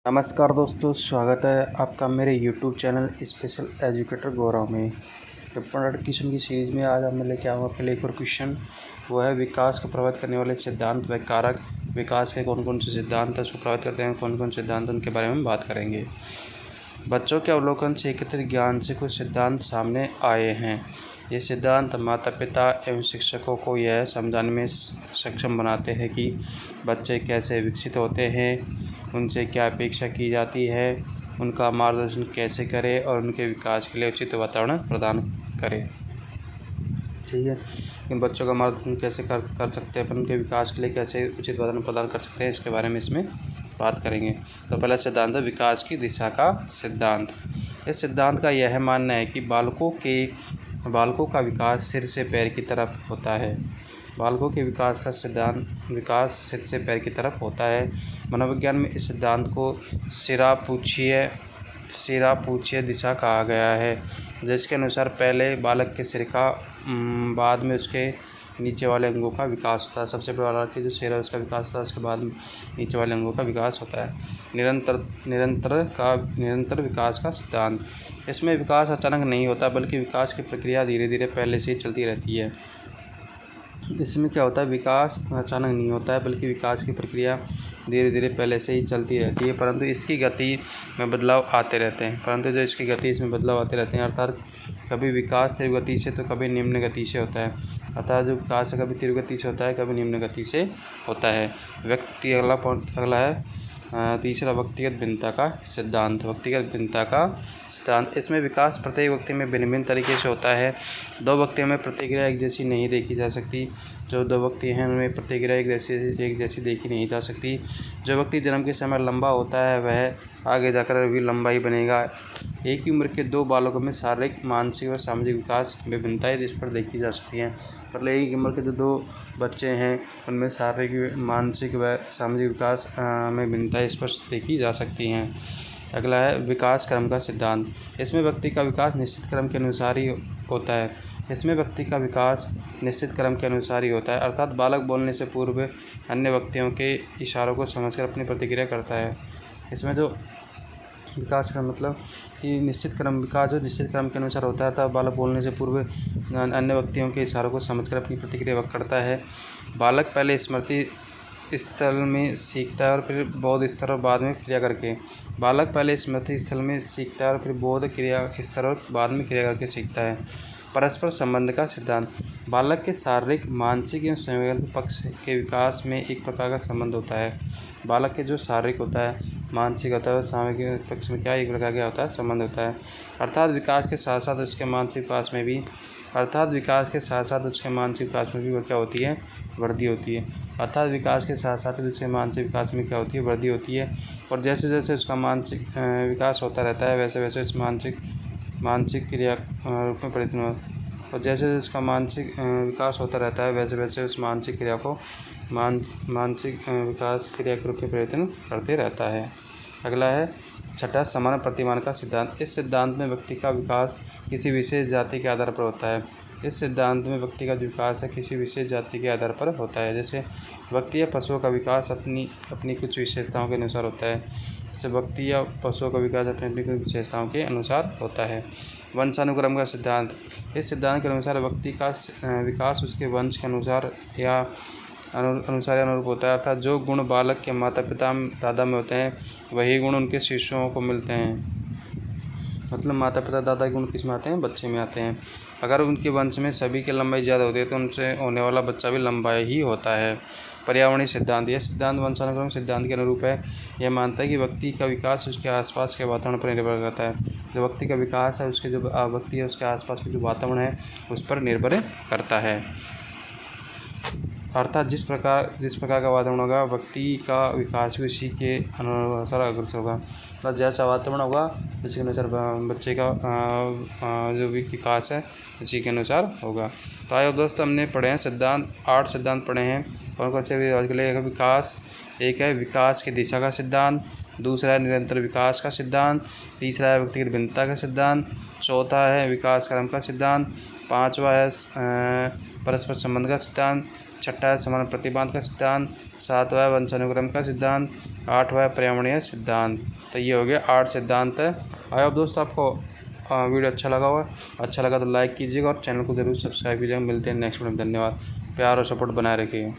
नमस्कार दोस्तों, स्वागत है आपका मेरे YouTube चैनल स्पेशल एजुकेटर गौरव में। पेपर क्वेश्चन की सीरीज़ में आज मैं लेके आऊँगा आपके लिए एक और क्वेश्चन। वो है विकास को प्रभावित करने वाले सिद्धांत व कारक। विकास के कौन कौन से सिद्धांत उसको प्रभावित करते हैं, कौन कौन से सिद्धांत उनके बारे में बात करेंगे। बच्चों के अवलोकन से एकत्रित ज्ञान से कुछ सिद्धांत सामने आए हैं। ये सिद्धांत माता पिता एवं शिक्षकों को यह समझाने में सक्षम बनाते हैं कि बच्चे कैसे विकसित होते हैं, उनसे क्या अपेक्षा की जाती है, उनका मार्गदर्शन कैसे करें और उनके विकास के लिए उचित वातावरण प्रदान करें। ठीक है, इन बच्चों का मार्गदर्शन कैसे कर सकते हैं, अपन उनके विकास के लिए कैसे उचित वातावरण प्रदान कर सकते हैं, इसके बारे में इसमें बात करेंगे। तो पहला सिद्धांत है विकास की दिशा का सिद्धांत। इस सिद्धांत का यह मानना है कि बालकों का विकास सिर से पैर की तरफ होता है। बालकों के विकास सिर से पैर की तरफ होता है। मनोविज्ञान में इस सिद्धांत को सिरा पूछिए दिशा कहा गया है, जिसके अनुसार पहले बालक के सिर का बाद में उसके नीचे वाले अंगों का विकास होता है। सबसे पहले बालक के जो सिर है उसका विकास होता है, उसके बाद नीचे वाले अंगों का विकास होता है। निरंतर विकास का सिद्धांत। इसमें विकास अचानक नहीं होता, बल्कि विकास की प्रक्रिया धीरे धीरे पहले से ही चलती रहती है। इसमें क्या होता है, विकास अचानक नहीं होता है, बल्कि विकास की प्रक्रिया धीरे धीरे पहले से ही चलती रहती है, परंतु इसकी गति में बदलाव आते रहते हैं। अर्थात कभी विकास तीव्र गति से तो कभी निम्न गति से होता है। अर्थात जो विकास है कभी तीव्र गति से होता है, कभी निम्न गति से होता है। अगला है तीसरा व्यक्तिगत भिन्नता का सिद्धांत। इसमें विकास प्रत्येक व्यक्ति में भिन्न भिन्न तरीके से होता है। दो व्यक्तियों में प्रतिक्रिया एक जैसी नहीं देखी जा सकती। जो दो व्यक्ति हैं उनमें प्रतिक्रिया एक जैसी देखी नहीं जा सकती। जो व्यक्ति जन्म के समय लंबा होता है वह आगे जाकर भी लंबा ही बनेगा। एक ही उम्र के दो बालकों में शारीरिक, मानसिक व सामाजिक विकास विभिन्नताएं जिस पर देखी जा सकती हैं। मतलब एक ही उम्र के जो दो बच्चे हैं उनमें शारीरिक, मानसिक व सामाजिक विकास में भिन्नताएं स्पष्ट देखी जा सकती हैं। अगला है विकास क्रम का सिद्धांत। इसमें व्यक्ति का विकास निश्चित क्रम के अनुसार ही होता है। अर्थात बालक बोलने से पूर्व अन्य व्यक्तियों के इशारों को समझकर अपनी प्रतिक्रिया करता है। इसमें जो विकास का मतलब कि निश्चित क्रम के अनुसार होता है। अर्थात बालक बोलने से पूर्व अन्य व्यक्तियों के इशारों को समझकर अपनी प्रतिक्रिया व्यक्त करता है। बालक पहले स्मृति स्थल में सीखता है और फिर बोध स्तर और बाद में क्रिया करके सीखता है। परस्पर संबंध का सिद्धांत। बालक के शारीरिक, मानसिक एवं संवेदनशील पक्ष के विकास में एक प्रकार का संबंध होता है। बालक के जो शारीरिक होता है, मानसिक होता है और सामाजिक पक्ष में एक प्रकार का होता है, संबंध होता है। अर्थात विकास के साथ साथ उसके मानसिक विकास में भी क्या होती है, वृद्धि होती है। और जैसे जैसे उसका मानसिक विकास होता रहता है वैसे वैसे उस मानसिक क्रिया रूप में परिवर्तन होता है। और जैसे जैसे उसका मानसिक विकास होता रहता है वैसे वैसे उस मानसिक क्रिया को मानसिक विकास क्रिया के रूप में परिवर्तन करते रहता है। अगला है छठा, समान प्रतिमान का सिद्धांत। इस सिद्धांत में व्यक्ति का विकास किसी विशेष जाति के आधार पर होता है। जैसे व्यक्ति या पशुओं का विकास अपनी कुछ विशेषताओं के अनुसार होता है। वंशानुक्रम का सिद्धांत। इस सिद्धांत के अनुसार व्यक्ति का विकास उसके वंश के अनुसार या अनुरूप होता है। अर्थात जो गुण बालक के माता पिता दादा में होते हैं वही गुण उनके शिष्यों को मिलते हैं। मतलब माता पिता दादा के गुण किस में आते हैं, बच्चे में आते हैं। अगर उनके वंश में सभी की लंबाई ज़्यादा होती है तो उनसे होने वाला बच्चा भी लंबा ही होता है। पर्यावरणीय सिद्धांत। यह सिद्धांत वंशानुक्रम सिद्धांत के अनुरूप है। यह मानता है कि व्यक्ति का विकास उसके आसपास के वातावरण पर निर्भर करता है। जो व्यक्ति का विकास है उसके उसके आसपास के जो वातावरण है उस पर निर्भर करता है। अर्थात जिस प्रकार का वातावरण होगा व्यक्ति का विकास भी उसी के अनुसार अग्रसर होगा। मतलब जैसा वातावरण होगा उसी के अनुसार बच्चे का जो भी विकास है उसी के अनुसार होगा। तो आइए दोस्तों, हमने पढ़े हैं 8 सिद्धांत पढ़े हैं। कौन से आज के लिए विकास, एक है विकास की दिशा का सिद्धांत, दूसरा है निरंतर विकास का सिद्धांत, तीसरा है व्यक्तिगत भिन्नता का सिद्धांत, चौथा है विकास क्रम का सिद्धांत, पाँचवा है परस्पर संबंध का सिद्धांत, छठा है समान प्रतिबांध का सिद्धांत, सातवां है वंशानुक्रम का सिद्धांत, आठवां है पर्यावरणीय सिद्धांत। तो ये हो गया 8 सिद्धांत है। आई होप दोस्तों आपको वीडियो अच्छा लगा होगा। अच्छा लगा तो लाइक कीजिएगा और चैनल को ज़रूर सब्सक्राइब कीजिएगा। मिलते हैं नेक्स्ट वीडियो में। धन्यवाद। प्यार और सपोर्ट बनाए रखिए।